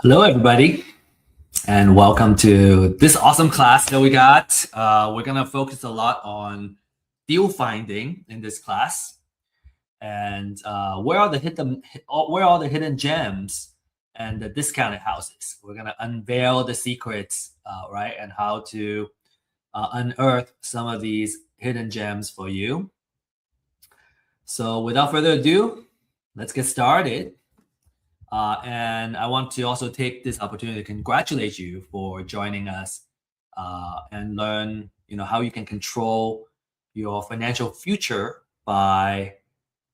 Hello, everybody, and welcome to this awesome class that we got. We're going to focus a lot on deal finding in this class, and where are the hidden gems and the discounted houses. We're going to unveil the secrets, right, and how to unearth some of these hidden gems for you. So, without further ado, let's get started. And I want to also take this opportunity to congratulate you for joining us and learn, how you can control your financial future by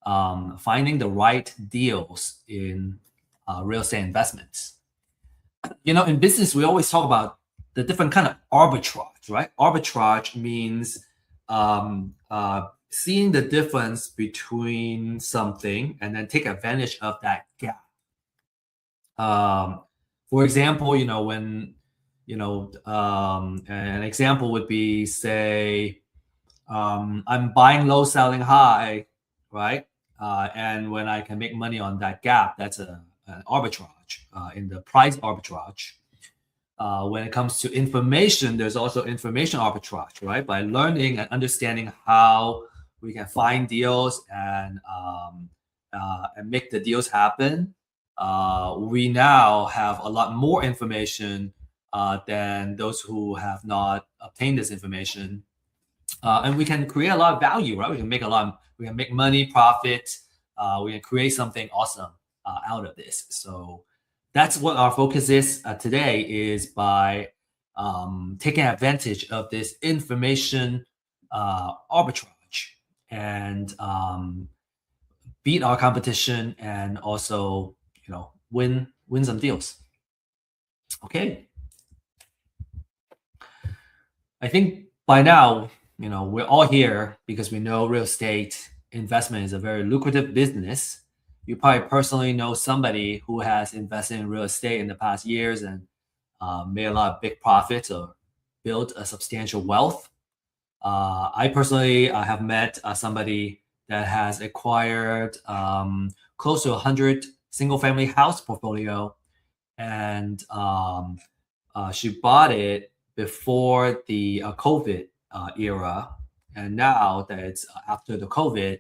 finding the right deals in real estate investments. In business, we always talk about the different kind of arbitrage, right? Arbitrage means seeing the difference between something and then take advantage of that gap. For example, an example would be, say, I'm buying low, selling high, right? And when I can make money on that gap, that's an arbitrage in the price arbitrage. When it comes to information, there's also information arbitrage, right? By learning and understanding how we can find deals and make the deals happen. We now have a lot more information than those who have not obtained this information, and we can create a lot of value, right? We can make money, profit. We can create something awesome out of this. So that's what our focus is today, is by taking advantage of this information arbitrage and beat our competition and also win some deals. Okay. I think by now, we're all here because we know real estate investment is a very lucrative business. You probably personally know somebody who has invested in real estate in the past years and made a lot of big profits or built a substantial wealth. I personally have met somebody that has acquired close to 100 single-family house portfolio, and she bought it before the COVID era, and now that it's after the COVID,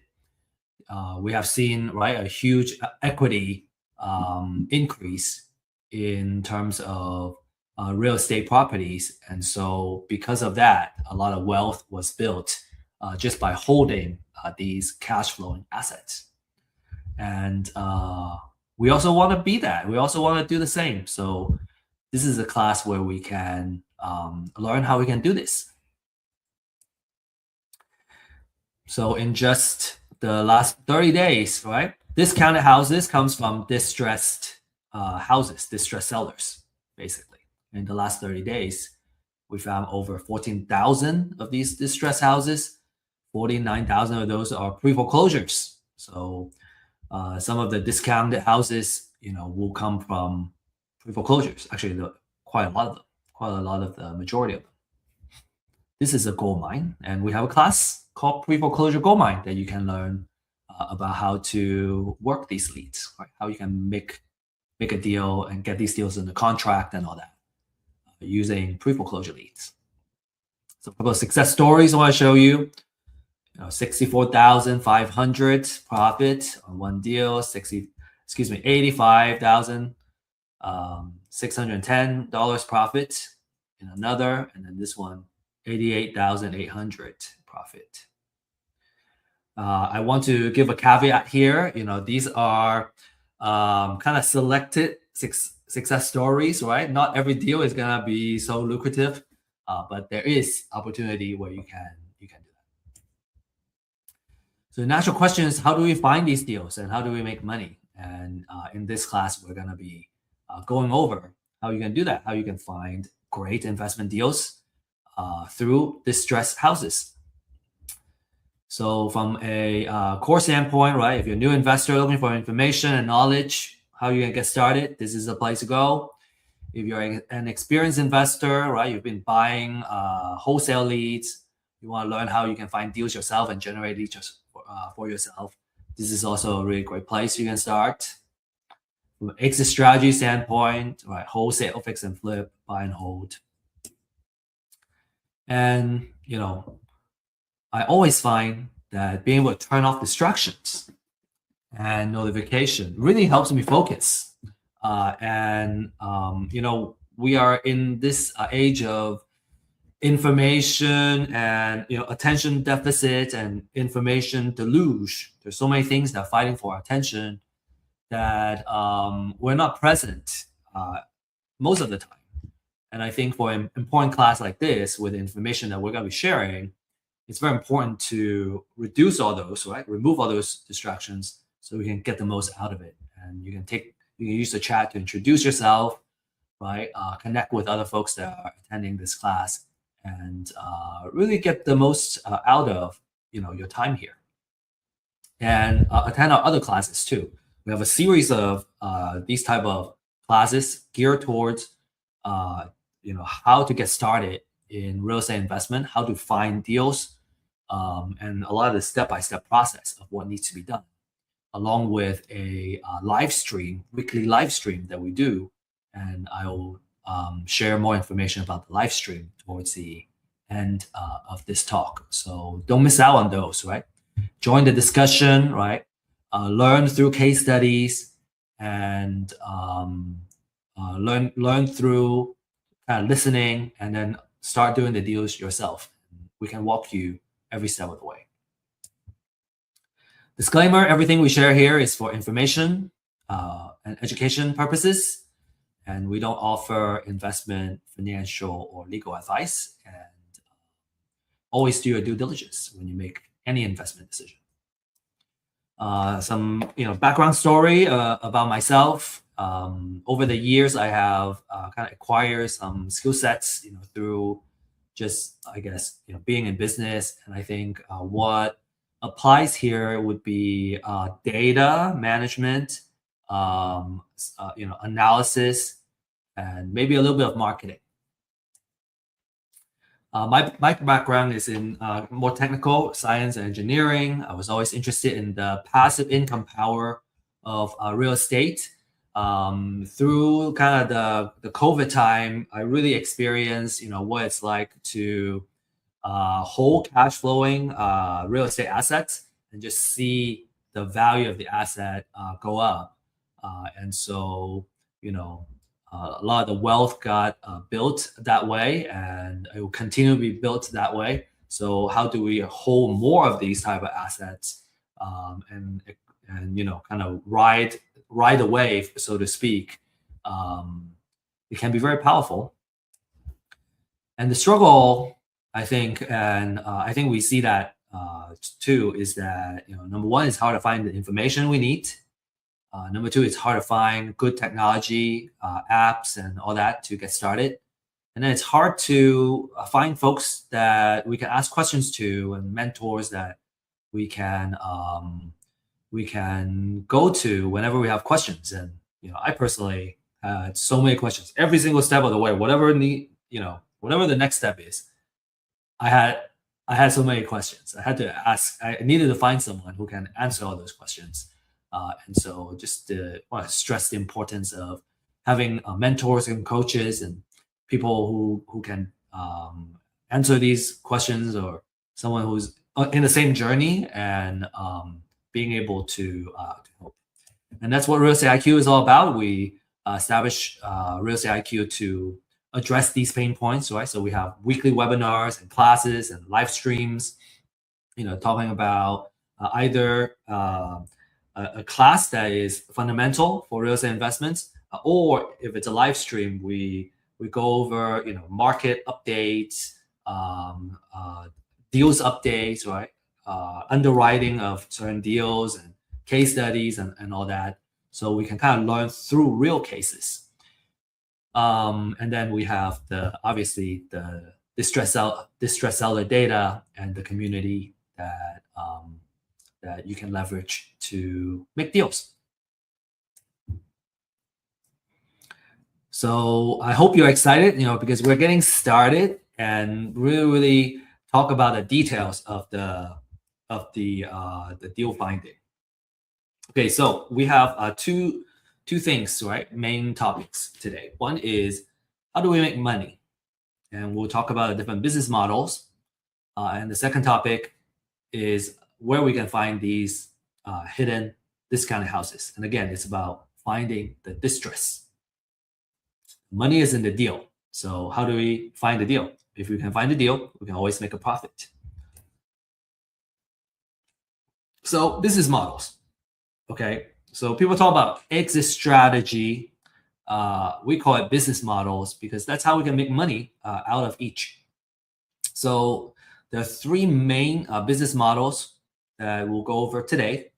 we have seen a huge equity increase in terms of real estate properties, and so because of that, a lot of wealth was built just by holding these cash flowing assets, and we also want to be that. We also want to do the same. So this is a class where we can learn how we can do this. So in just the last 30 days, right? Discounted houses comes from distressed houses, distressed sellers, basically. In the last 30 days, we found over 14,000 of these distressed houses. 49,000 of those are pre-foreclosures. So some of the discounted houses, will come from pre-foreclosures. Actually, quite a lot of the majority of them. This is a gold mine, and we have a class called pre-foreclosure gold mine that you can learn about how to work these leads, right? How you can make a deal and get these deals in the contract and all that using pre-foreclosure leads. So a couple of success stories I want to show you. 64,500 profit on one deal, $85,610 profit in another, and then this one, 88,800 profit. I want to give a caveat here. These are kind of selected success stories, right? Not every deal is gonna be so lucrative, but there is opportunity where you can do that. So the natural question is, how do we find these deals and how do we make money? And in this class, we're gonna be going over how you can do that, how you can find great investment deals through distressed houses. So from a course standpoint, right, if you're a new investor looking for information and knowledge, how you can get started, this is the place to go. If you're an experienced investor, right, you've been buying wholesale leads, you want to learn how you can find deals yourself and generate leads for yourself, this is also a really great place you can start. from an exit strategy standpoint, right? Wholesale, fix and flip, buy and hold. And, I always find that being able to turn off distractions and notification really helps me focus. We are in this age of information and attention deficit and information deluge. There's so many things that are fighting for our attention that we're not present most of the time. And I think for an important class like this, with the information that we're going to be sharing, it's very important to reduce all those, right? Remove all those distractions so we can get the most out of it. And you can use the chat to introduce yourself, right? Connect with other folks that are attending this class, and really get the most out of your time here. And attend our other classes too. We have a series of these type of classes geared towards how to get started in real estate investment, how to find deals, and a lot of the step-by-step process of what needs to be done, along with a weekly live stream that we do. And I will share more information about the live stream towards the end of this talk. So don't miss out on those, right? Join the discussion, right? Learn through case studies, and learn through kind of listening, and then start doing the deals yourself. We can walk you every step of the way. Disclaimer, everything we share here is for information and education purposes, and we don't offer investment, financial, or legal advice. And always do your due diligence when you make any investment decision. Some background story about myself. Over the years, I have kind of acquired some skill sets, through just, I guess, being in business. And I think what applies here would be data management, analysis, and maybe a little bit of marketing. My background is in more technical science and engineering. I was always interested in the passive income power of real estate. Through kind of the COVID time, I really experienced, what it's like to hold cash flowing real estate assets and just see the value of the asset go up. And so, a lot of the wealth got built that way, and it will continue to be built that way. So how do we hold more of these type of assets, and kind of ride the wave, so to speak? It can be very powerful. And the struggle, I think, and I think we see that too, is that number one, it's hard to find the information we need. Number two, it's hard to find good technology, apps, and all that to get started. And then it's hard to find folks that we can ask questions to, and mentors that we can go to whenever we have questions. And I personally had so many questions every single step of the way. Whatever the next step is, I had so many questions. I had to ask. I needed to find someone who can answer all those questions. And so just want to stress the importance of having mentors and coaches and people who can answer these questions, or someone who's in the same journey, and being able to help. And that's what Real Estate IQ is all about. We establish Real Estate IQ to address these pain points, right? So we have weekly webinars and classes and live streams, talking about either a class that is fundamental for real estate investments, or if it's a live stream, we go over market updates, deals updates, right? Underwriting of certain deals and case studies and all that, so we can kind of learn through real cases. And then we have obviously the distress seller data and the community that you can leverage to make deals. So I hope you're excited, because we're getting started and really talk about the details of the deal finding. Okay, so we have two two things, right? Main topics today. One is how do we make money? And we'll talk about the different business models. And the second topic is where we can find these hidden discounted houses. And again, it's about finding the distress. Money is in the deal. So how do we find the deal? If we can find the deal, we can always make a profit. So business models. Okay. So people talk about exit strategy. We call it business models because that's how we can make money out of each. So there are three main business models that we'll go over today.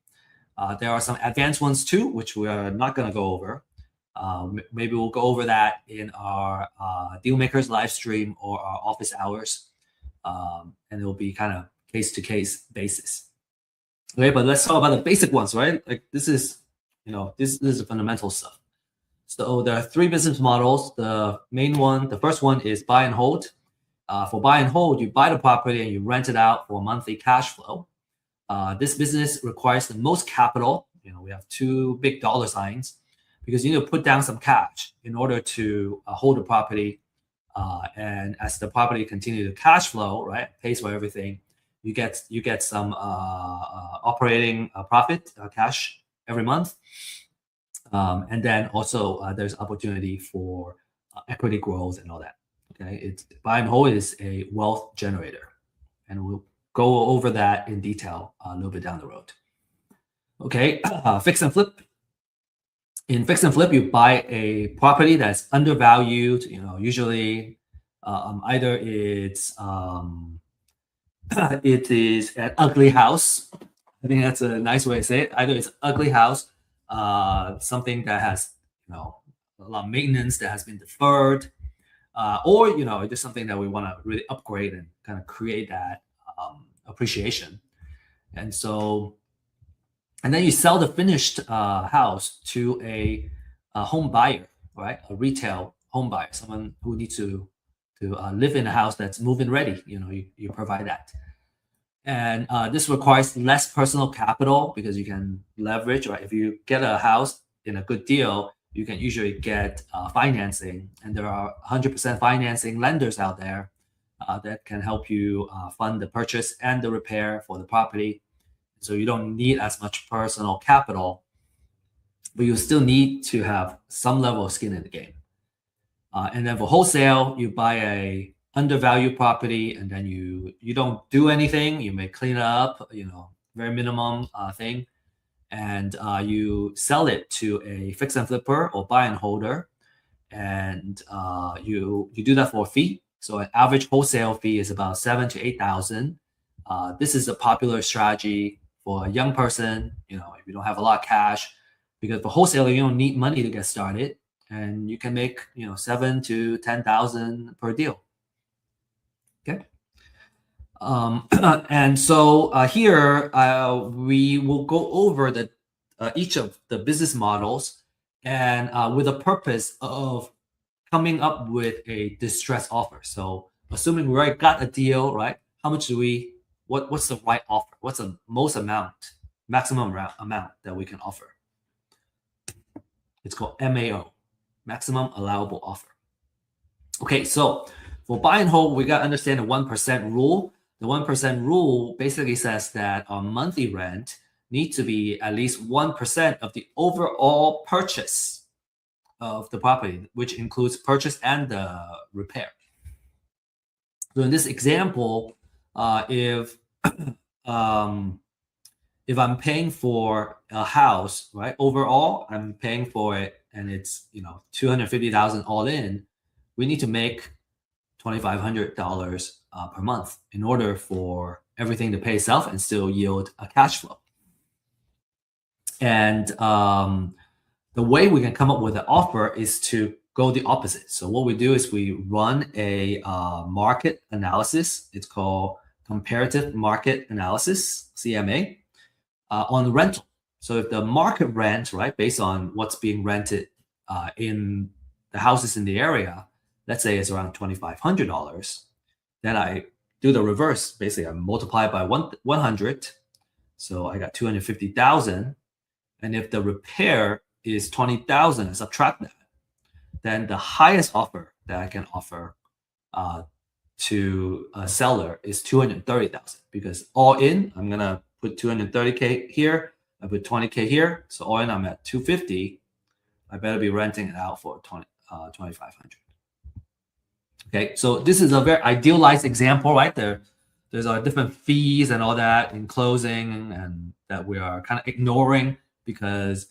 There are some advanced ones too, which we are not going to go over. Maybe we'll go over that in our Dealmakers live stream or our office hours. And it will be kind of case-to-case basis. Okay, but let's talk about the basic ones, right? Like this is the fundamental stuff. So there are three business models. The main one, the first one is buy and hold. For buy and hold, you buy the property and you rent it out for monthly cash flow. This business requires the most capital. We have two big dollar signs because you need to put down some cash in order to hold the property. And as the property continues to cash flow, right, pays for everything, you get some operating profit, cash every month. And then also there's opportunity for equity growth and all that. Okay, it's buy and hold is a wealth generator, and we'll go over that in detail a little bit down the road. Okay, fix and flip. In fix and flip, you buy a property that's undervalued. Usually either it's it is an ugly house. I think that's a nice way to say it. Either it's ugly house, something that has a lot of maintenance that has been deferred. Or just something that we want to really upgrade and kind of create that appreciation. And then you sell the finished house to a home buyer, right? A retail home buyer, someone who needs to live in a house that's move-in ready. You provide that. And this requires less personal capital because you can leverage, right? If you get a house in a good deal, you can usually get financing, and there are 100% financing lenders out there that can help you fund the purchase and the repair for the property. So you don't need as much personal capital, but you still need to have some level of skin in the game. And then for wholesale, you buy a undervalued property, and then you don't do anything. You may clean it up, very minimum thing. And you sell it to a fix and flipper or buy and holder, and you do that for a fee. So an average wholesale fee is about $7,000 to $8,000. This is a popular strategy for a young person. If you don't have a lot of cash, because for wholesaler you don't need money to get started, and you can make $7,000 to $10,000 per deal. Okay. And so here we will go over each of the business models, and with the purpose of coming up with a distress offer. So assuming we already got a deal, right? How much do what's the right offer? What's the maximum amount that we can offer? It's called MAO, maximum allowable offer. Okay, so for buy and hold, we got to understand the 1% rule. The 1% rule basically says that our monthly rent needs to be at least 1% of the overall purchase of the property, which includes purchase and the repair. So in this example, if I'm paying for a house, right, overall, I'm paying for it, and it's $250,000 all in, we need to make $2,500 per month in order for everything to pay itself and still yield a cash flow. And the way we can come up with an offer is to go the opposite. So what we do is we run a market analysis. It's called comparative market analysis, CMA, on rental. So if the market rent, right, based on what's being rented in the houses in the area, let's say it's around $2,500, then I do the reverse. Basically, I multiply by 100. So I got 250,000. And if the repair is 20,000, subtract that, then the highest offer that I can offer to a seller is 230,000, because all in, I'm gonna put 230K here, I put 20K here, so all in I'm at 250. I better be renting it out for 2,500. Okay, so this is a very idealized example, right? There's different fees and all that in closing, and that we are kind of ignoring, because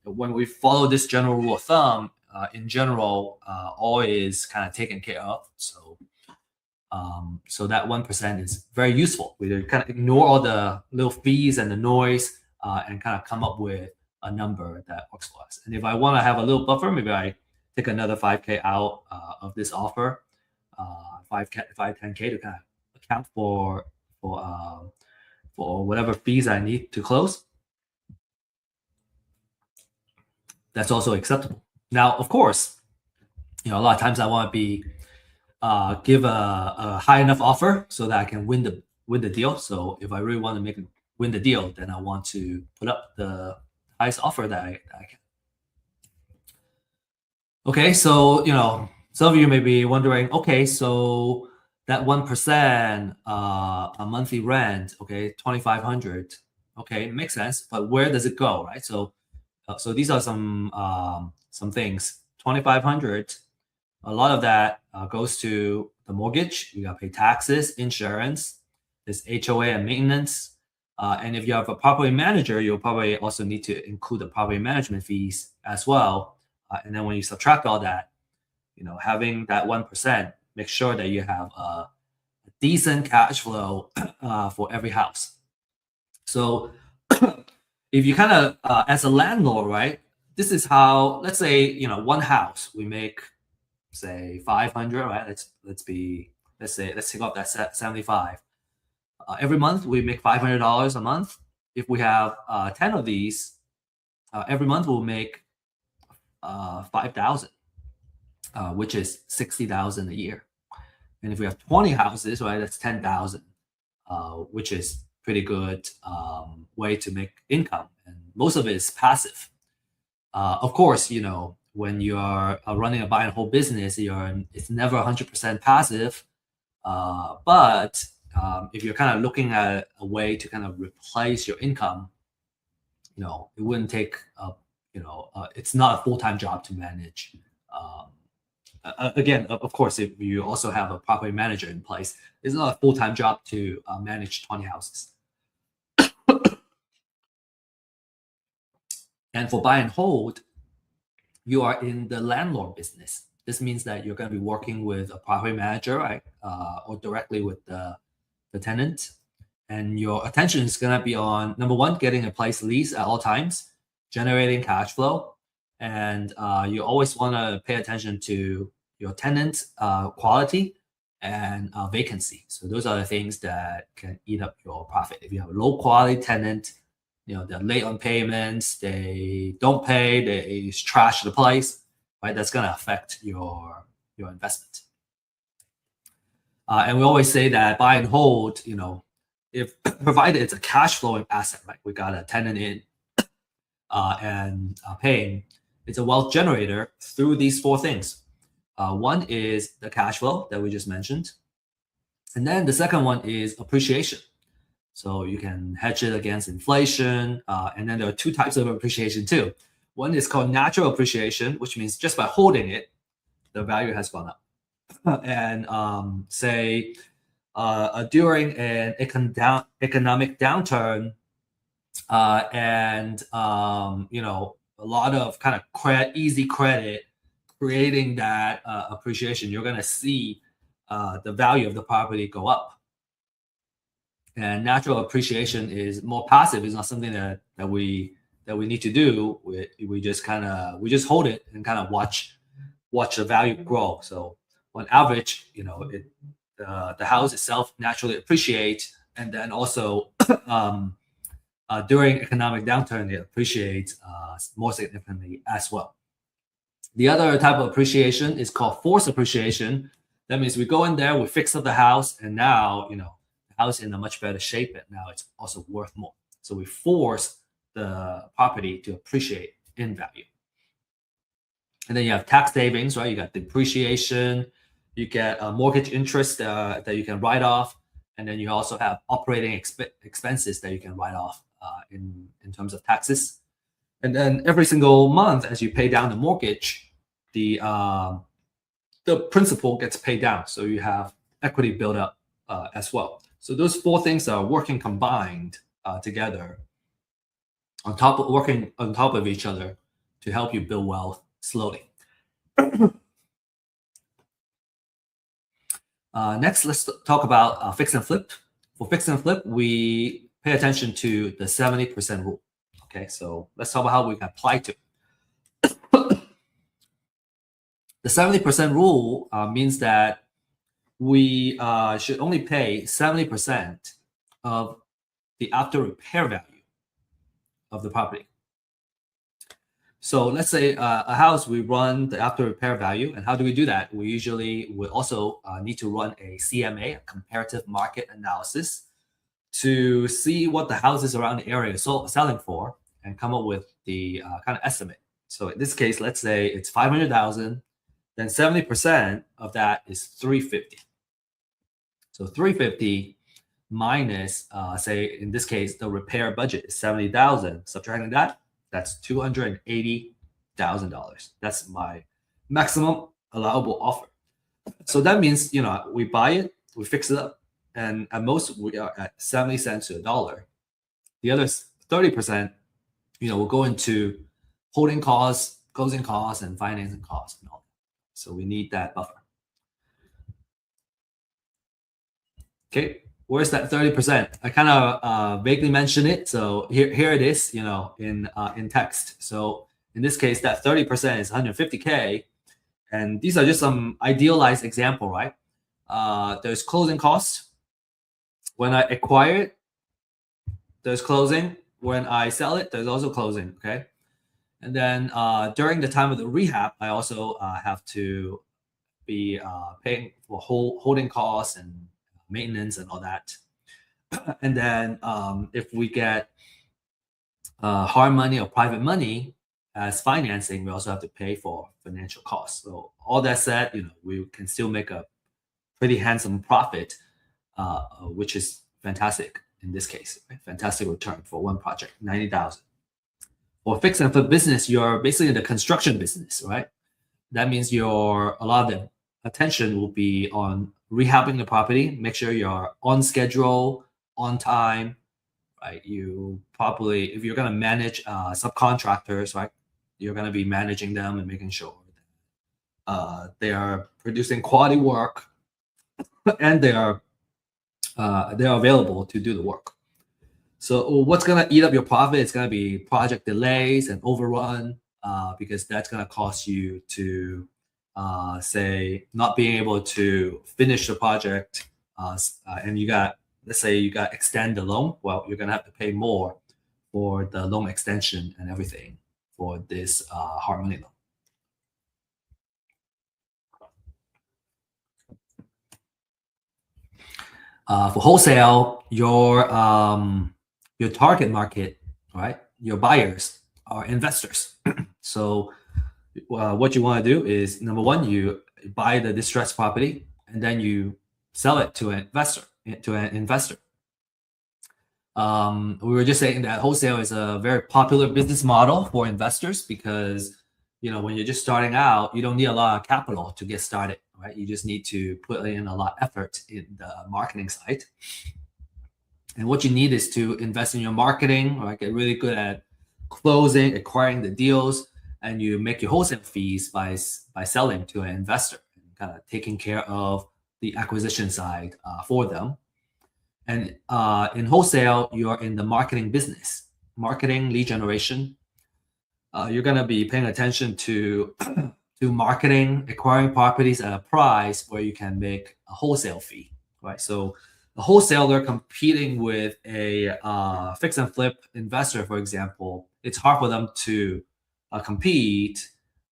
when we follow this general rule of thumb, in general, all is kind of taken care of. So that 1% is very useful. We kind of ignore all the little fees and the noise, and kind of come up with a number that works for us. And if I want to have a little buffer, maybe I take another 5K out of this offer, 10K to kind of account for whatever fees I need to close. That's also acceptable. Now, of course, a lot of times I want to be give a high enough offer so that I can win the deal. So if I really want to win the deal, then I want to put up the highest offer that I can. Okay, so some of you may be wondering, okay, so that 1% a monthly rent, okay, 2,500, okay, makes sense, but where does it go, right? So these are some things. 2,500. A lot of that goes to the mortgage. You got to pay taxes, insurance, there's HOA and maintenance. And if you have a property manager, you'll probably also need to include the property management fees as well. And then when you subtract all that, having that 1%, make sure that you have a decent cash flow for every house. So if you kind of, as a landlord, right, this is how, let's say, one house, we make, say 500, right? Let's take off that 75. Every month we make $500 a month. If we have 10 of these, every month we'll make 5,000, which is 60,000 a year. And if we have 20 houses, right, that's 10,000, which is pretty good way to make income, and most of it is passive. Of course, when you are running a buy and hold business, it's never 100% passive. But if you're kind of looking at a way to kind of replace your income, it wouldn't take, it's not a full-time job to manage. Again, of course, if you also have a property manager in place, it's not a full-time job to manage 20 houses. And for buy and hold, you are in the landlord business. This means that you're going to be working with a property manager, right, or directly with the tenant. And your attention is going to be on, number one, getting a place lease at all times, generating cash flow. And you always want to pay attention to your tenant quality and vacancy. So those are the things that can eat up your profit. If you have a low quality tenant, they're late on payments, they don't pay, they trash the place, right? That's going to affect your investment. And we always say that buy and hold, if provided it's a cash flowing asset, right? We got a tenant in and paying, it's a wealth generator through these four things. One is the cash flow that we just mentioned. And then the second one is appreciation. So you can hedge it against inflation. And then there are two types of appreciation too. One is called natural appreciation, which means just by holding it, the value has gone up. And say during an economic downturn, and a lot of kind of easy credit creating that appreciation, you're going to see the value of the property go up. And natural appreciation is more passive. It's not something that we need to do. We just hold it and kind of watch the value grow. So on average, the house itself naturally appreciates, and then also during economic downturn, it appreciates more significantly as well. The other type of appreciation is called forced appreciation. That means we go in there, we fix up the house, and now the house in a much better shape, and now it's also worth more. So we force the property to appreciate in value. And then you have tax savings, right? You got depreciation, you get mortgage interest that you can write off, and then you also have operating expenses that you can write off in terms of taxes. And then every single month, as you pay down the mortgage, the principal gets paid down, so you have equity build up as well. So those four things are working combined together, working on top of each other to help you build wealth slowly. Next, let's talk about fix and flip. For fix and flip, we pay attention to the 70% rule. Okay, so let's talk about how we can apply to it. The 70% rule means that we should only pay 70% of the after repair value of the property. So let's say a house, we run the after repair value. And how do we do that? We usually would also need to run a CMA, a comparative market analysis, to see what the houses around the area are selling for and come up with the kind of estimate. So in this case, let's say it's 500,000, then 70% of that is 350. So 350 minus, say in this case, the repair budget is 70,000. Subtracting that, that's $280,000. That's my maximum allowable offer. So that means, we buy it, we fix it up, and at most we are at 70 cents to $1. The other 30%, will go into holding costs, closing costs, and financing costs and all that. So we need that buffer. Okay, where's that 30%? I kind of vaguely mentioned it. So here it is, in text. So in this case, that 30% is 150K. And these are just some idealized example, right? There's closing costs. When I acquire it, there's closing. When I sell it, there's also closing, okay? And then during the time of the rehab, I also have to be paying for holding costs and maintenance and all that. And then if we get hard money or private money as financing, we also have to pay for financial costs. So all that said, we can still make a pretty handsome profit, which is fantastic in this case. Right? Fantastic return for one project, 90,000. For fix and flip business, you're basically in the construction business, right? That means a lot of the attention will be on rehabbing the property, make sure you're on schedule, on time, right? You probably, if you're going to manage subcontractors, right, you're going to be managing them and making sure they are producing quality work and they are available to do the work. So what's going to eat up your profit? It's going to be project delays and overrun because that's going to cost you to say not being able to finish the project and let's say you got extend the loan. Well, you're going to have to pay more for the loan extension and everything for this hard money loan. For wholesale, your target market, right? Your buyers are investors. So what you want to do is, number one, you buy the distressed property and then you sell it to an investor. We were just saying that wholesale is a very popular business model for investors because when you're just starting out, you don't need a lot of capital to get started, right? You just need to put in a lot of effort in the marketing side. And what you need is to invest in your marketing, right? Get really good at closing, acquiring the deals, and you make your wholesale fees by selling to an investor, kind of taking care of the acquisition side for them. And in wholesale, you're in the marketing business, marketing, lead generation. You're going to be paying attention to marketing, acquiring properties at a price where you can make a wholesale fee, right? So a wholesaler competing with a fix and flip investor, for example, it's hard for them to compete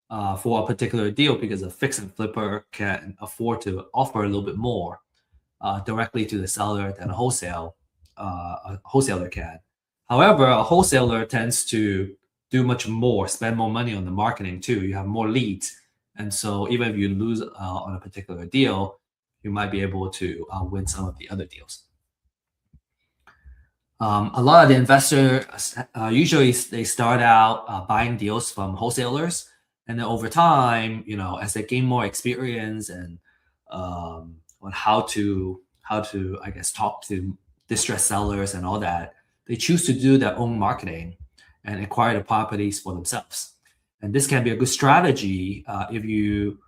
for a particular deal because a fix and flipper can afford to offer a little bit more directly to the seller than a wholesaler can. However, a wholesaler tends to do much more, spend more money on the marketing too. You have more leads. And so even if you lose on a particular deal, you might be able to win some of the other deals. A lot of the investors usually they start out buying deals from wholesalers, and then over time, as they gain more experience and on how to I guess talk to distressed sellers and all that, they choose to do their own marketing and acquire the properties for themselves. And this can be a good strategy if you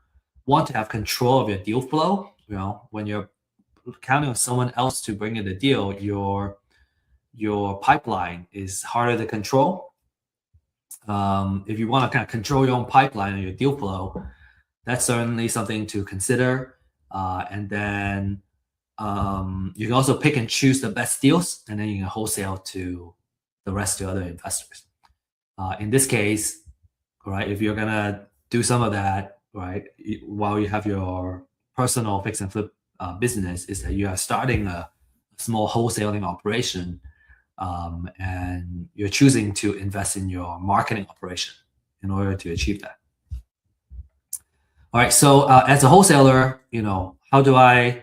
want to have control of your deal flow. When you're counting on someone else to bring in the deal, your pipeline is harder to control. If you want to kind of control your own pipeline and your deal flow, that's certainly something to consider. And then you can also pick and choose the best deals, and then you can wholesale to the rest of other investors. In this case, right, if you're gonna do some of that, right, while you have your personal fix and flip business, is that you are starting a small wholesaling operation, and you're choosing to invest in your marketing operation in order to achieve that. All right, so as a wholesaler, how do I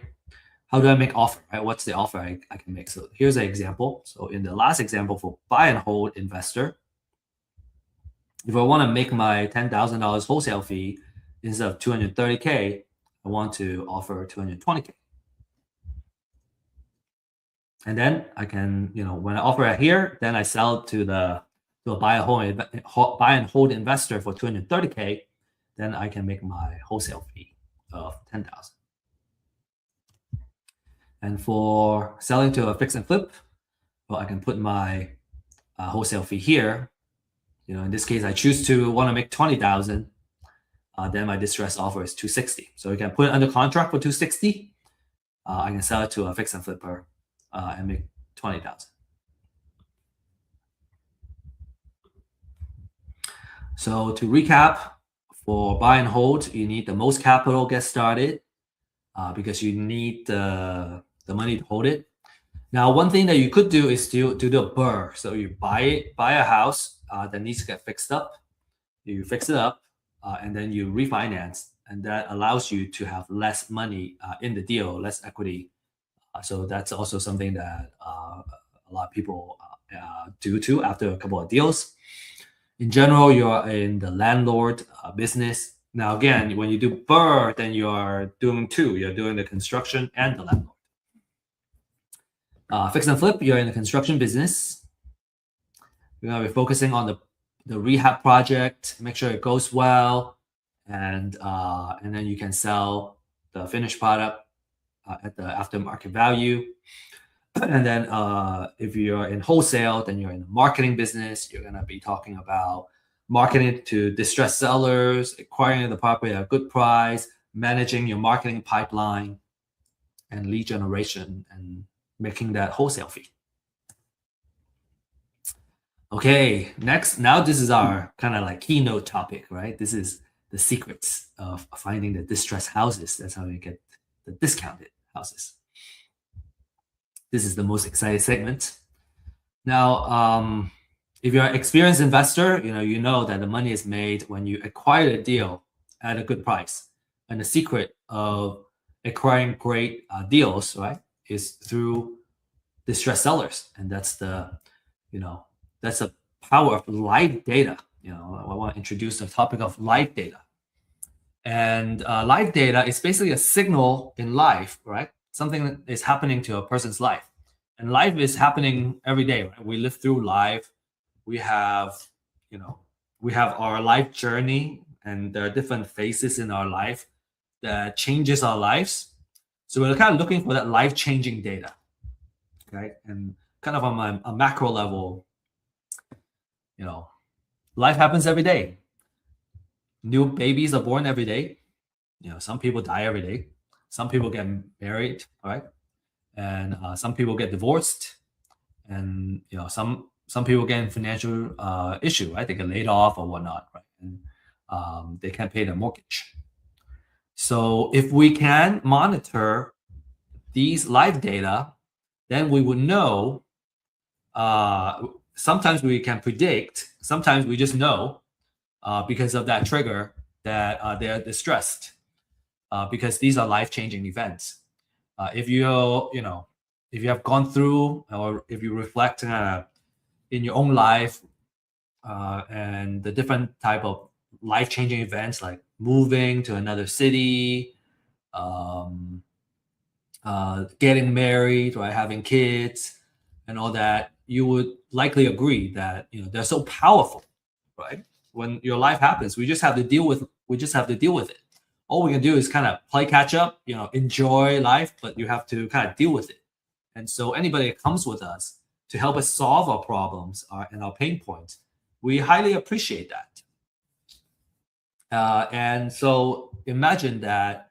make offer, right? What's the offer I can make? So here's an example. So in the last example for buy and hold investor, if I want to make my $10,000 wholesale fee instead of $230K, I want to offer $220K. And then I can, when I offer it here, then I sell it to a buy and hold investor for $230K. Then I can make my wholesale fee of $10,000. And for selling to a fix and flip, well, I can put my wholesale fee here. In this case, I choose to want to make $20,000. Then my distress offer is $260. So you can put it under contract for $260. I can sell it to a fix and flipper and make $20,000. So to recap, for buy and hold, you need the most capital to get started because you need the money to hold it. Now, one thing that you could do is to do a BRRRR. So you buy a house that needs to get fixed up. You fix it up, and then you refinance, and that allows you to have less money in the deal, less equity. So that's also something that a lot of people do too after a couple of deals. In general, you're in the landlord business. Now, again, when you do BRRRR, then you are doing two. You're doing the construction and the landlord. Fix and flip, you're in the construction business. You're going to be focusing on the rehab project, make sure it goes well, and then you can sell the finished product at the aftermarket value. And then if you're in wholesale, then you're in the marketing business. You're going to be talking about marketing to distressed sellers, acquiring the property at a good price, managing your marketing pipeline, and lead generation, and making that wholesale fee. Okay, next, now this is our kind of like keynote topic, right? This is the secrets of finding the distressed houses. That's how you get the discounted houses. This is the most exciting segment. Now, if you're an experienced investor, you know that the money is made when you acquire a deal at a good price. And the secret of acquiring great deals, right, is through distressed sellers. And that's the power of live data. I want to introduce the topic of live data. And live data is basically a signal in life, right? Something that is happening to a person's life. And life is happening every day, right? We live through life. We have our life journey, and there are different phases in our life that changes our lives. So we're kind of looking for that life-changing data, right? And kind of on a macro level, life happens every day. New babies are born every day. Some people die every day. Some people get married, right? And some people get divorced, and some people get in financial issue, right? They get laid off or whatnot, right? And they can't pay their mortgage. So if we can monitor these live data, then we would know. Sometimes we can predict sometimes we just know because of that trigger that they're distressed because these are life-changing events. If if you have gone through, or if you reflect in your own life and the different type of life-changing events like moving to another city, um, getting married, right, having kids, and all that, you would likely agree that they're so powerful, right? When your life happens, we just have to deal with it. All we can do is kind of play catch up, enjoy life, but you have to kind of deal with it. And so anybody that comes with us to help us solve our problems and our pain points, we highly appreciate that. And so imagine that,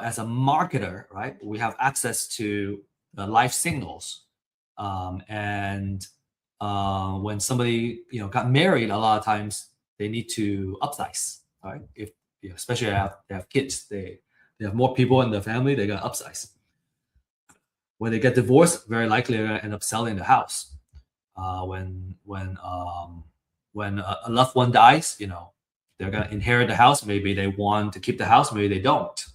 as a marketer, right, we have access to the life signals. And when somebody, got married, a lot of times they need to upsize, right? If especially they have kids, they have more people in the family, they got to upsize. When they get divorced, very likely they're going to end up selling the house. When a loved one dies, they're going to inherit the house. Maybe they want to keep the house, maybe they don't.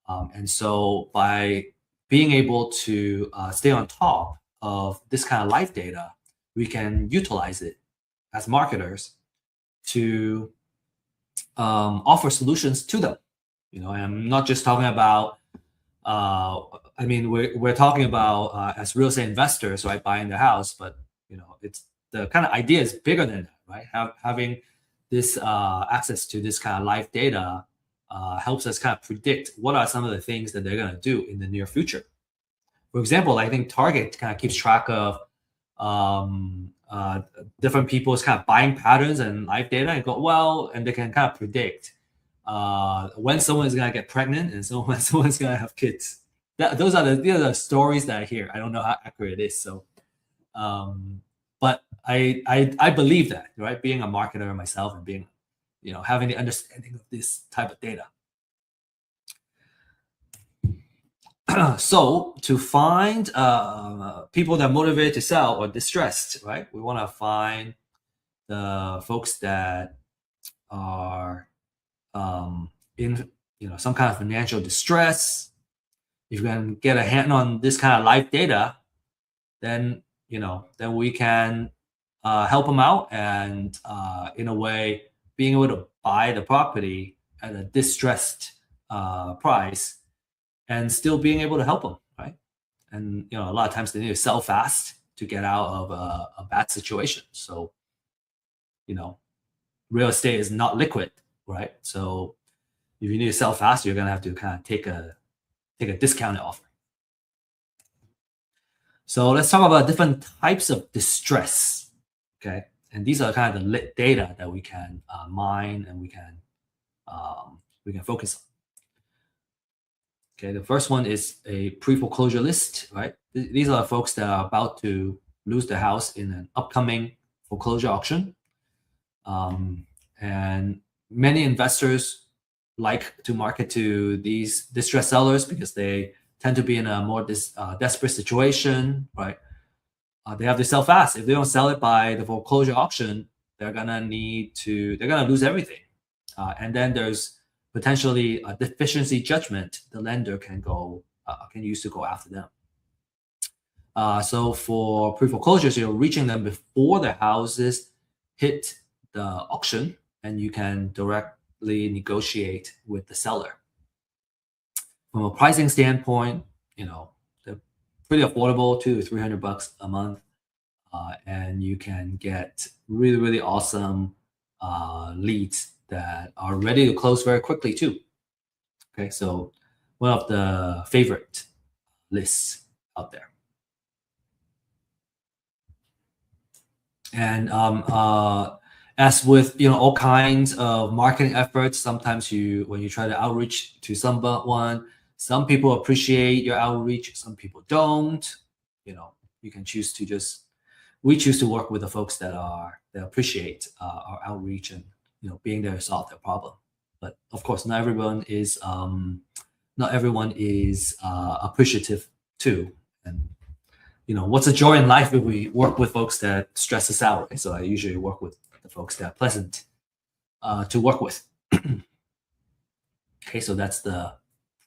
And so by being able to stay on top of this kind of life data, we can utilize it as marketers to offer solutions to them. And I'm not just talking about, we're talking about as real estate investors, right, buying the house, but it's the kind of idea is bigger than that, right? Having this access to this kind of life data helps us kind of predict what are some of the things that they're going to do in the near future. For example, I think Target kind of keeps track of different people's kind of buying patterns and life data, and they can kind of predict when someone is going to get pregnant and when someone's going to have kids. These are the stories that I hear. I don't know how accurate it is. So, but I believe that, right? Being a marketer myself and being, having the understanding of this type of data. So to find people that are motivated to sell or distressed, right? We want to find the folks that are in some kind of financial distress. If you can get a hand on this kind of life data, then then we can help them out, and in a way, being able to buy the property at a distressed price, and still being able to help them, right? And a lot of times they need to sell fast to get out of a bad situation. So real estate is not liquid, right? So if you need to sell fast, you're gonna have to kind of take a discounted offer. So let's talk about different types of distress, okay? And these are kind of the data that we can mine and we can focus on. Okay, the first one is a pre-foreclosure list, right? These are folks that are about to lose their house in an upcoming foreclosure auction. And many investors like to market to these distressed sellers because they tend to be in a more desperate situation, right? They have to sell fast. If they don't sell it by the foreclosure auction, they're gonna lose everything. And then there's potentially a deficiency judgment the lender can use to go after them. So for pre-foreclosures, you're reaching them before the houses hit the auction, and you can directly negotiate with the seller. From a pricing standpoint, they're pretty affordable, $200 to $300 a month, and you can get really, really awesome leads that are ready to close very quickly too. Okay, so one of the favorite lists out there. And as with all kinds of marketing efforts, sometimes when you try to outreach to someone, some people appreciate your outreach, some people don't. You can choose to we choose to work with the folks that appreciate our outreach and being there to solve their problem. But of course, not everyone is appreciative too. And what's a joy in life if we work with folks that stress us out, right? So I usually work with the folks that are pleasant to work with. Okay, so that's the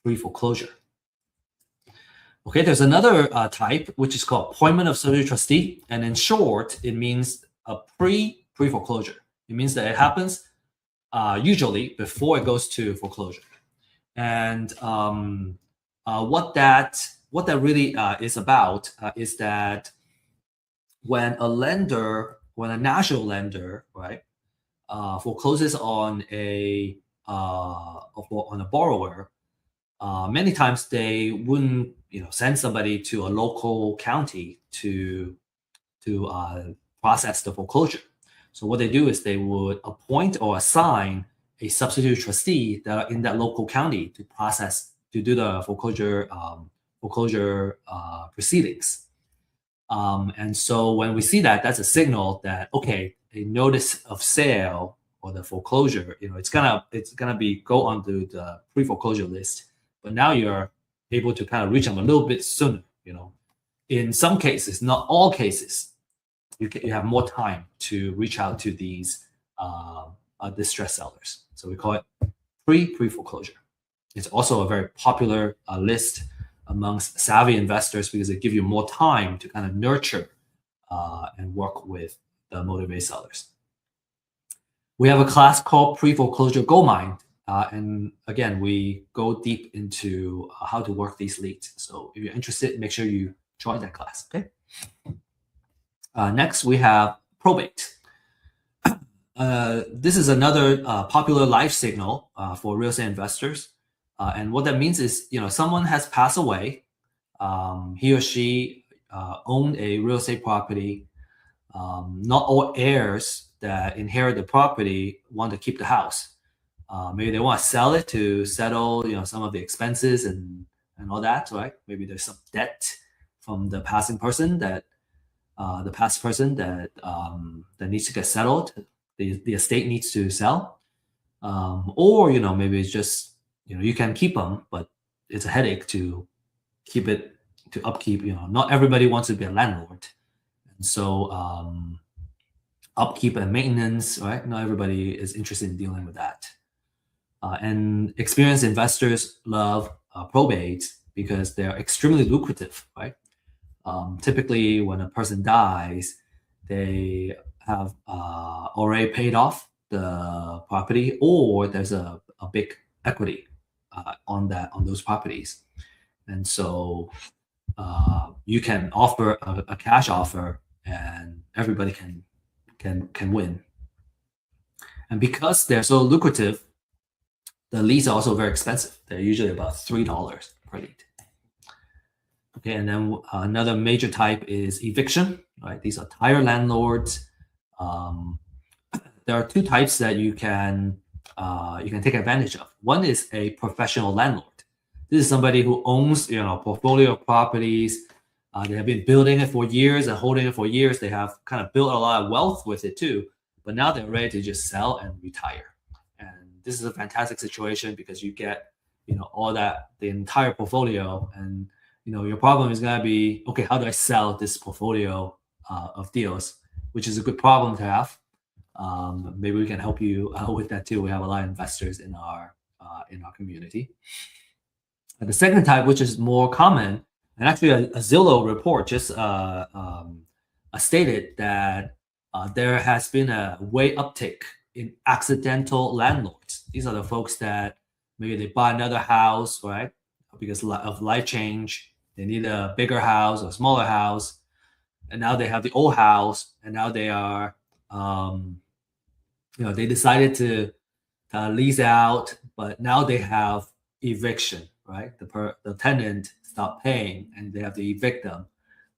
pre-foreclosure. Okay, there's another type, which is called appointment of substitute trustee. And in short, it means a pre-foreclosure. It means that it happens usually before it goes to foreclosure. And what that really is about is that when a national lender, right, forecloses on a borrower, many times they wouldn't, send somebody to a local county to process the foreclosure. So what they do is they would appoint or assign a substitute trustee that are in that local county to do the foreclosure proceedings. And so when we see that, that's a signal that, okay, a notice of sale or the foreclosure, it's gonna go onto the pre-foreclosure list. But now you're able to kind of reach them a little bit sooner. In some cases, not all cases, you have more time to reach out to these distressed sellers. So we call it pre-foreclosure. It's also a very popular list amongst savvy investors because it gives you more time to kind of nurture and work with the motivated sellers. We have a class called pre-foreclosure goldmine. And again, we go deep into how to work these leads. So if you're interested, make sure you join that class, okay? Next, we have probate. This is another popular life signal for real estate investors. And what that means is, someone has passed away. He or she owned a real estate property. Not all heirs that inherit the property want to keep the house. Maybe they want to sell it to settle, some of the expenses and all that, right? Maybe there's some debt from the passing person that that needs to get settled. The estate needs to sell, or maybe it's just you can keep them, but it's a headache to keep it to upkeep. Not everybody wants to be a landlord, and so upkeep and maintenance, right? Not everybody is interested in dealing with that. And experienced investors love probate because they're extremely lucrative, right? Typically, when a person dies, they have already paid off the property, or there's a big equity on those properties, and so you can offer a cash offer, and everybody can win. And because they're so lucrative, the leads are also very expensive. They're usually about $3 per lead. Okay, and then another major type is eviction, right? These are tire landlords. There are two types that you can take advantage of. One is a professional landlord. This is somebody who owns a portfolio of properties. They have been building it for years and holding it for years. They have kind of built a lot of wealth with it too, but now they're ready to just sell and retire. And this is a fantastic situation because you get all that, the entire portfolio, and your problem is going to be, okay, how do I sell this portfolio of deals, which is a good problem to have. Maybe we can help you with that too. We have a lot of investors in our community. And the second type, which is more common, and actually a Zillow report just stated that there has been a way uptick in accidental landlords. These are the folks that maybe they buy another house, right? Because of life change, they need a bigger house or a smaller house, and now they have the old house, and now they are, they decided to lease out, but now they have eviction, right? The tenant stopped paying, and they have to evict them.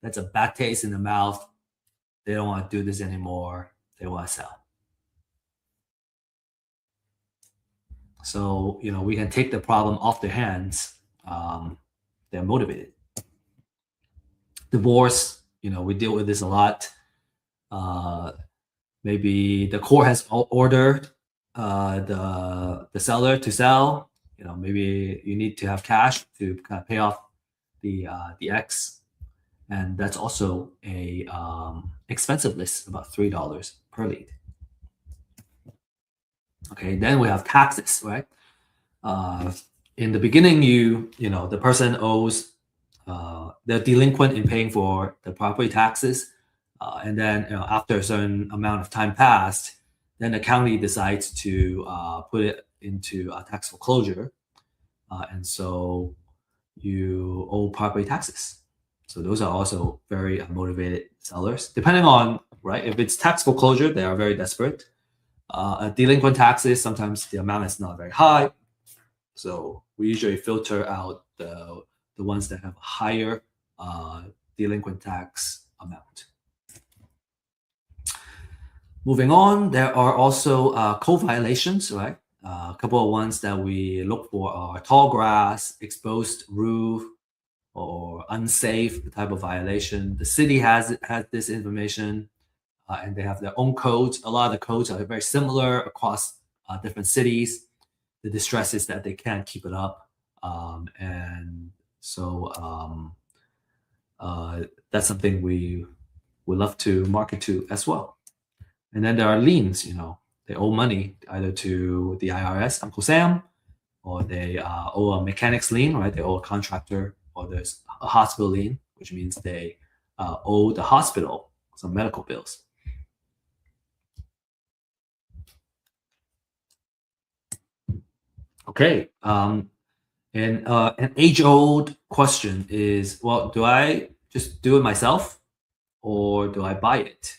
That's a bad taste in the mouth. They don't want to do this anymore. They want to sell. So we can take the problem off their hands. They're motivated. Divorce, we deal with this a lot. Maybe the court has ordered the seller to sell. Maybe you need to have cash to kind of pay off the ex, And that's also a expensive list, about $3 per lead. Okay, then we have taxes, right? In the beginning, the person owes, they're delinquent in paying for the property taxes, and then after a certain amount of time passed, then the county decides to put it into a tax foreclosure, and so you owe property taxes. So those are also very motivated sellers. Depending on, right, if it's tax foreclosure, they are very desperate. Delinquent taxes, sometimes the amount is not very high. So we usually filter out the ones that have a higher delinquent tax amount. Moving on, there are also code violations, right? A couple of ones that we look for are tall grass, exposed roof, or unsafe type of violation. The city has this information, and they have their own codes. A lot of the codes are very similar across different cities. The distress is that they can't keep it up, and so that's something we would love to market to as well. And then there are liens. They owe money either to the IRS, Uncle Sam, or they owe a mechanic's lien, right? They owe a contractor, or there's a hospital lien, which means they owe the hospital some medical bills. Okay. And an age-old question is, well, do I just do it myself, or do I buy it?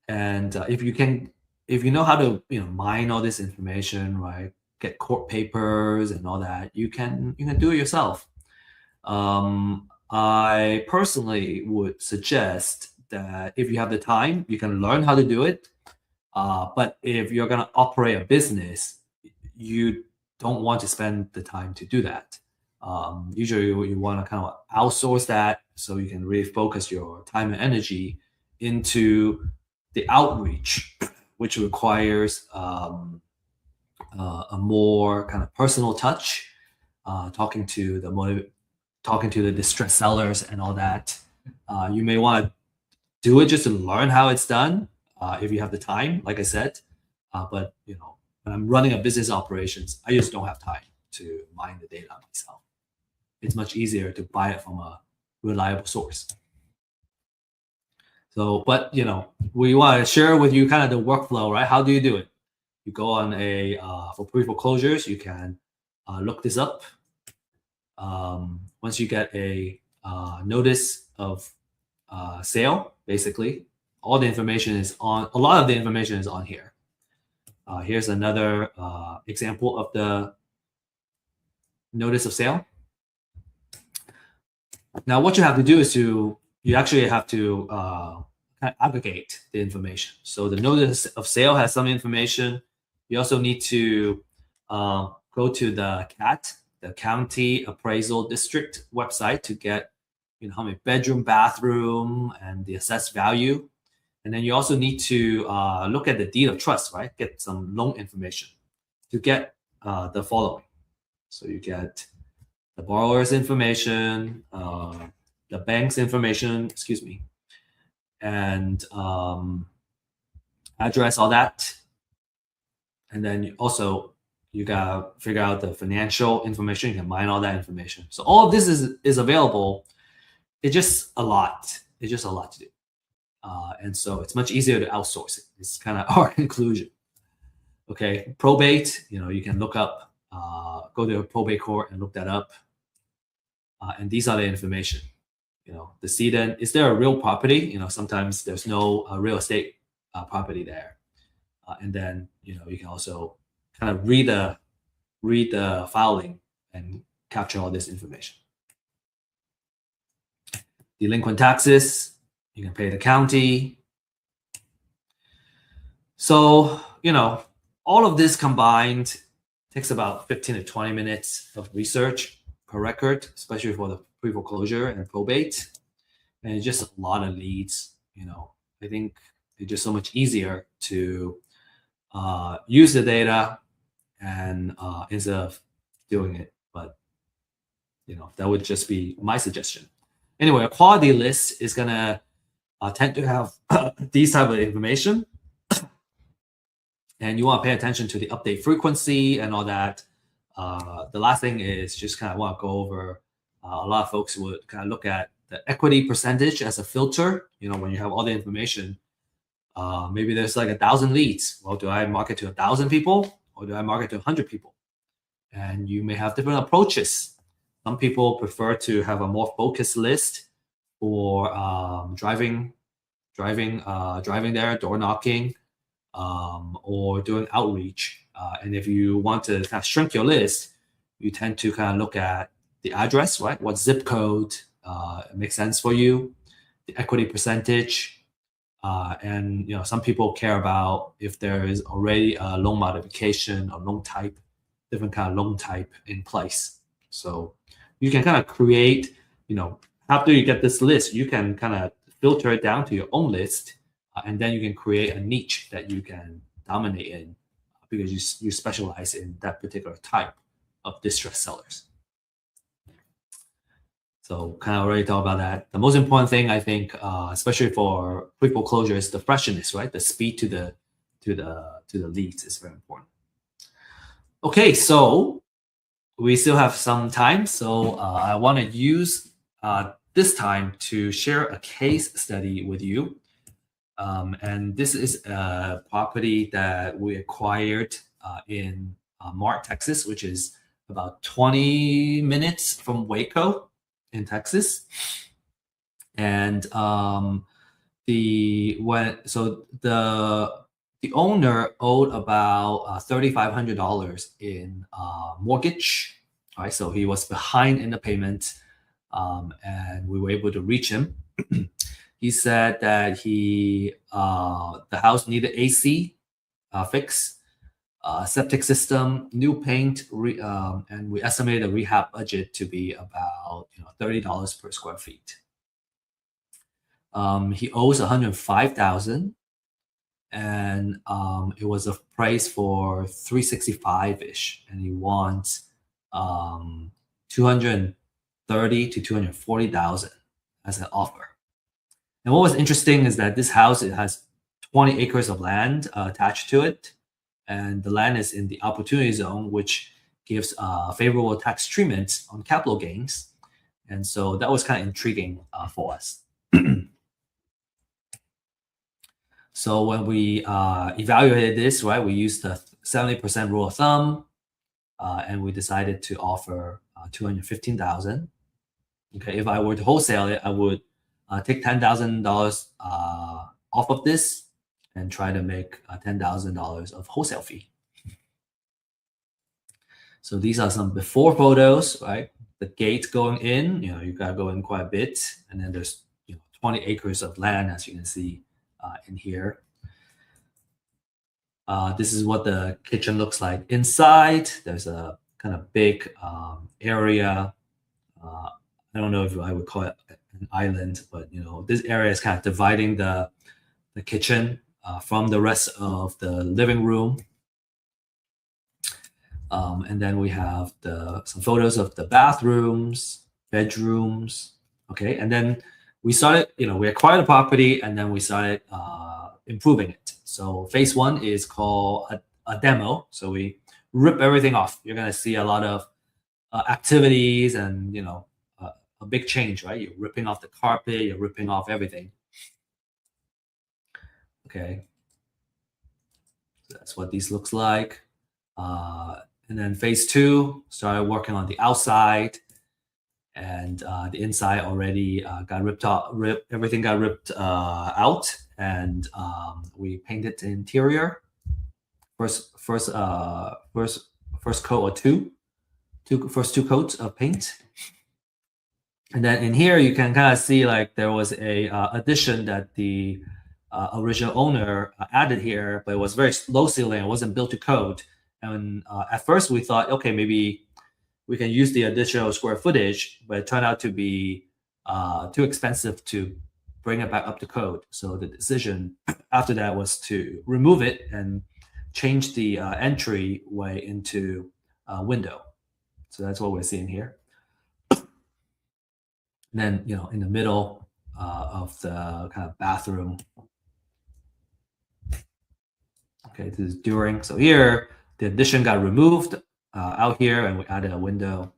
And if you know how to mine all this information, right? Get court papers and all that, you can do it yourself. I personally would suggest that if you have the time, you can learn how to do it. But if you're going to operate a business, you don't want to spend the time to do that. Usually, you want to kind of outsource that so you can really focus your time and energy into the outreach, which requires a more kind of personal touch, talking to the distressed sellers and all that. You may want to do it just to learn how it's done, if you have the time, like I said. But when I'm running a business operations, I just don't have time to mine the data myself. It's much easier to buy it from a reliable source. So, but we want to share with you kind of the workflow, right? How do you do it? You go on for pre-foreclosures, you can look this up. Once you get a notice of sale, basically, a lot of the information is on here. Here's another example of the notice of sale. Now, what you have to do is you actually have to kind of aggregate the information. So the notice of sale has some information. You also need to go to the CAT, the County Appraisal District website, to get how many bedroom, bathroom, and the assessed value. And then you also need to look at the deed of trust, right? Get some loan information to get the following. So you get the borrower's information, the bank's information, and address, all that. And then you gotta figure out the financial information. You can mine all that information. So all of this is available. It's just a lot. It's just a lot to do. And so it's much easier to outsource it. It's kind of our conclusion. Okay, probate, you can look up, go to a probate court and look that up. And these are the information. The decedent, is there a real property? Sometimes there's no real estate property there. And then, you can also kind of read the filing and capture all this information. Delinquent taxes, you can pay the county. So, all of this combined takes about 15 to 20 minutes of research per record, especially for the pre-foreclosure and probate. And it's just a lot of leads. I think it's just so much easier to use the data and instead of doing it. But that would just be my suggestion. Anyway, a quality list is gonna tend to have these type of information, and you want to pay attention to the update frequency and all that. The last thing is just kind of want to go over. A lot of folks would kind of look at the equity percentage as a filter. When you have all the information, maybe there's like 1,000 leads. Well, do I market to 1,000 people or do I market to 100 people? And you may have different approaches. Some people prefer to have a more focused list for driving there, door knocking, or doing outreach. And if you want to kind of shrink your list, you tend to kind of look at the address, right? What zip code makes sense for you, the equity percentage, and some people care about if there is already a loan modification or loan type, different kind of loan type in place. So you can kind of create, after you get this list, you can kind of filter it down to your own list, and then you can create a niche that you can dominate in because you specialize in that particular type of distressed sellers. So kind of already talked about that. The most important thing, I think, especially for quick foreclosure, is the freshness, right? The speed to the leads is very important. Okay, so we still have some time, so I want to use this time to share a case study with you. And this is a property that we acquired in Mart, Texas, which is about 20 minutes from Waco in Texas. And the owner owed about $3,500 in mortgage. Right, so he was behind in the payment, and we were able to reach him. He said that the house needed AC fix, septic system, new paint, and we estimated a rehab budget to be about $30 per square feet. He owes $105,000, and it was a price for $365-ish, and he wants $230,000 to $240,000 as an offer. And what was interesting is that this house, it has 20 acres of land attached to it, and the land is in the opportunity zone, which gives favorable tax treatment on capital gains. And so that was kind of intriguing for us. So when we evaluated this, right, we used the 70% rule of thumb, and we decided to offer $215,000. Okay, if I were to wholesale it, I would take $10,000 off of this and try to make $10,000 of wholesale fee. So these are some before photos, right? The gate going in, you gotta go in quite a bit, and then there's 20 acres of land, as you can see in here. This is what the kitchen looks like inside. There's a kind of big area. I don't know if I would call it an island, but this area is kind of dividing the kitchen from the rest of the living room. And then we have some photos of the bathrooms, bedrooms. Okay, and then we started, we acquired the property, and then we started improving it. So phase one is called a demo. So we rip everything off. You're gonna see a lot of activities and a big change, right? You're ripping off the carpet, you're ripping off everything. Okay, so that's what these looks like. And then phase two, started working on the outside, and the inside already got ripped out. Everything got ripped out, and we painted the interior. First coat or first two coats of paint. And then in here, you can kind of see like there was a addition that the original owner added here, but it was very low ceiling. It wasn't built to code. And at first we thought, okay, maybe we can use the additional square footage, but it turned out to be too expensive to bring it back up to code. So the decision after that was to remove it and change the entryway into a window. So that's what we're seeing here. And then, in the middle of the kind of bathroom. Okay, this is during. So here, the addition got removed out here, and we added a window.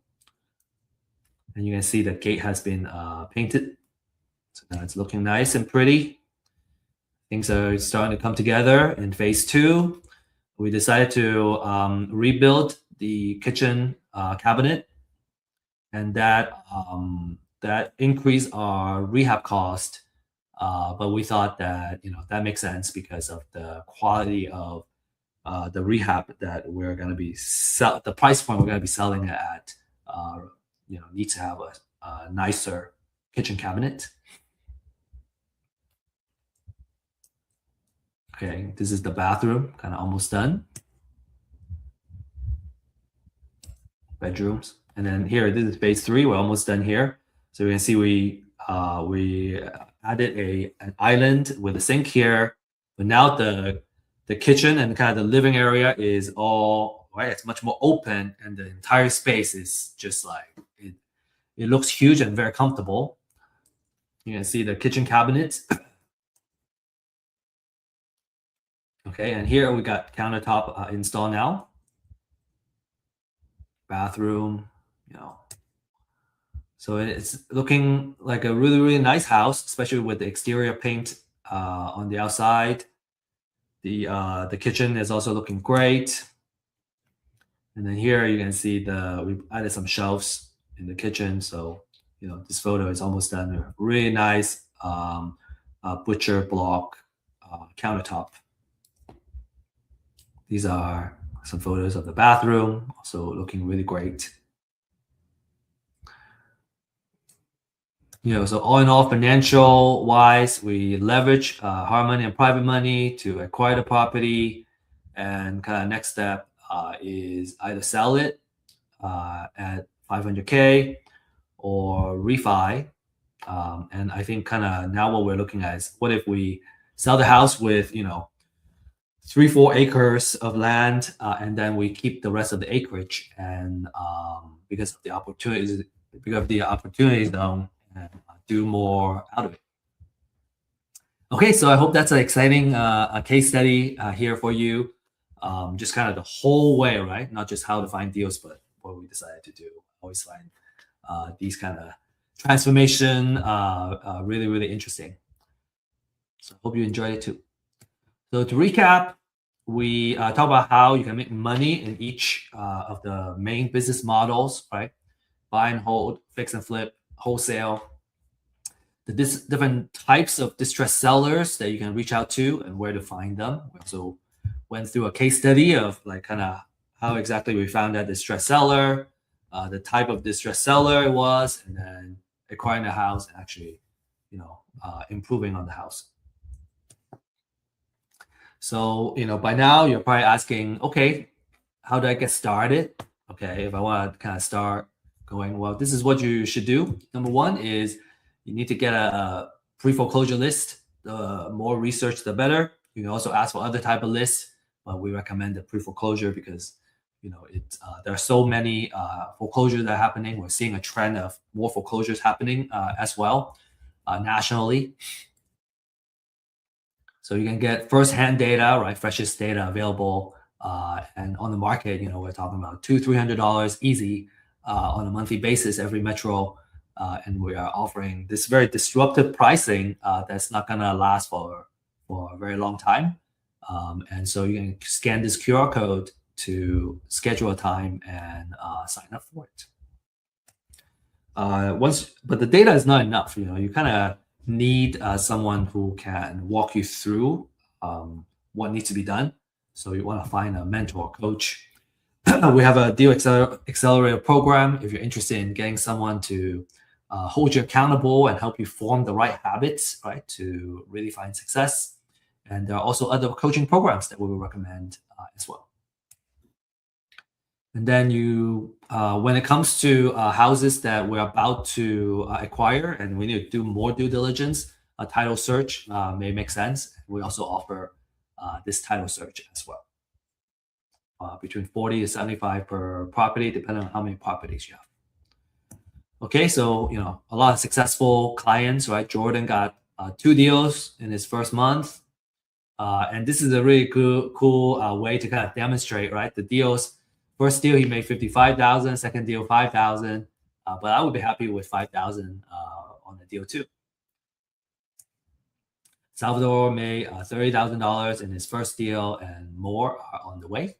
And you can see the gate has been painted. So now it's looking nice and pretty. Things are starting to come together in phase 2. We decided to rebuild the kitchen cabinet, and that increased our rehab cost. But we thought that that makes sense because of the quality of the rehab that we're going to be the price point we're going to be selling it at. Needs to have a nicer kitchen cabinet. Okay, this is the bathroom, kind of almost done. Bedrooms, and then here, this is phase 3. We're almost done here. So you can see we added an island with a sink here, but now the kitchen and kind of the living area is all right. It's much more open, and the entire space is just like it looks huge and very comfortable. You can see the kitchen cabinets. Okay, and here we got countertop installed now. Bathroom, So it's looking like a really, really nice house, especially with the exterior paint on the outside. The kitchen is also looking great. And then here you can see we added some shelves in the kitchen. So, this photo is almost done. A really nice butcher block countertop. These are some photos of the bathroom, also looking really great. So all in all, financial wise, we leverage hard money and private money to acquire the property, and kind of next step is either sell it at 500K or refi. And I think kind of now what we're looking at is, what if we sell the house with 3-4 acres of land, and then we keep the rest of the acreage, and because of the opportunities zone, and do more out of it. Okay, so I hope that's an exciting case study here for you. Just kind of the whole way, right? Not just how to find deals, but what we decided to do. Always find these kind of transformation really, really interesting. So I hope you enjoyed it too. So to recap, we talk about how you can make money in each of the main business models, right? Buy and hold, fix and flip, wholesale. The different types of distressed sellers that you can reach out to and where to find them. We also went through a case study of like kind of how exactly we found that distressed seller, the type of distressed seller it was, and then acquiring the house and actually, improving on the house. So, by now you're probably asking, okay, how do I get started? Okay, if I want to kind of start going, well, this is what you should do. Number one is you need to get a pre-foreclosure list. The more research, the better. You can also ask for other type of lists, but we recommend the pre-foreclosure because, there are so many foreclosures that are happening. We're seeing a trend of more foreclosures happening as well nationally. So you can get first-hand data, right? Freshest data available, and on the market, we're talking about $200-$300 easy on a monthly basis every metro, and we are offering this very disruptive pricing that's not going to last for a very long time. And so you can scan this QR code to schedule a time and sign up for it. But the data is not enough. You kind of need someone who can walk you through what needs to be done. So you want to find a mentor, coach. We have a deal accelerator program. If you're interested in getting someone to hold you accountable and help you form the right habits, right, to really find success. And there are also other coaching programs that we will recommend as well. And then when it comes to houses that we're about to acquire and we need to do more due diligence, a title search may make sense. We also offer this title search as well. Between 40 to 75 per property, depending on how many properties you have. Okay, so a lot of successful clients, right? Jordan got 2 deals in his first month, and this is a really cool way to kind of demonstrate, right? The deals. First deal he made 55,000, second deal 5,000, but I would be happy with 5,000 on the deal too. Salvador made $30,000 in his first deal, and more are on the way.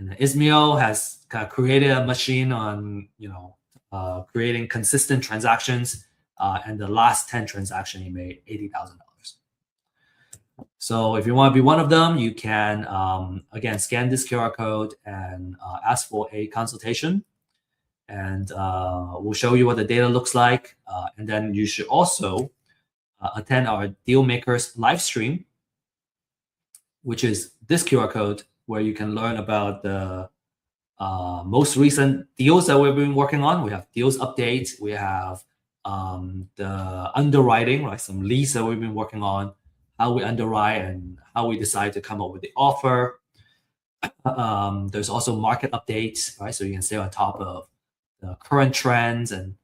And Ismail has kind of created a machine on creating consistent transactions, and the last 10 transactions he made $80,000. So if you want to be one of them, you can again scan this QR code and ask for a consultation, and we'll show you what the data looks like. And then you should also attend our Deal Makers live stream, which is this QR code, where you can learn about the most recent deals that we've been working on. We have deals updates. We have the underwriting, right? Some leads that we've been working on, how we underwrite and how we decide to come up with the offer. There's also market updates, right? So you can stay on top of the current trends, and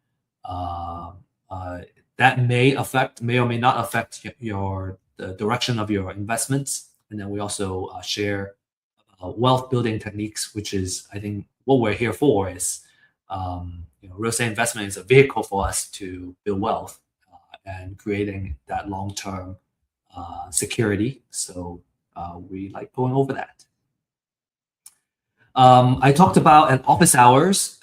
that may or may not affect the direction of your investments. And then we also share wealth building techniques, which is, I think, what we're here for. Is real estate investment is a vehicle for us to build wealth and creating that long-term security. So we like going over that. I talked about an office hours.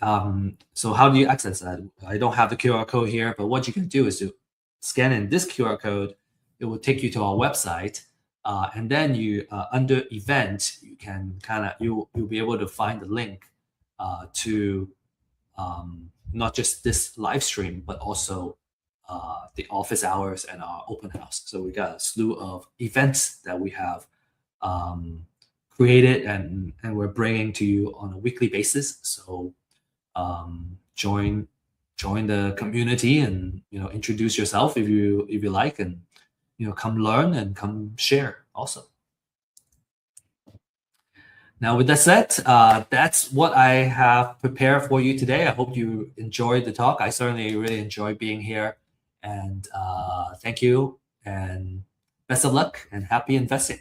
So how do you access that? I don't have the QR code here, but what you can do is to scan in this QR code. It will take you to our website, and then you under event, you can you'll be able to find the link to not just this live stream, but also the office hours and our open house. So we got a slew of events that we have created and we're bringing to you on a weekly basis. So join the community and introduce yourself if you like, and come learn and come share also. Now, with that said, that's what I have prepared for you today. I hope you enjoyed the talk. I certainly really enjoyed being here, and thank you, and best of luck, and happy investing.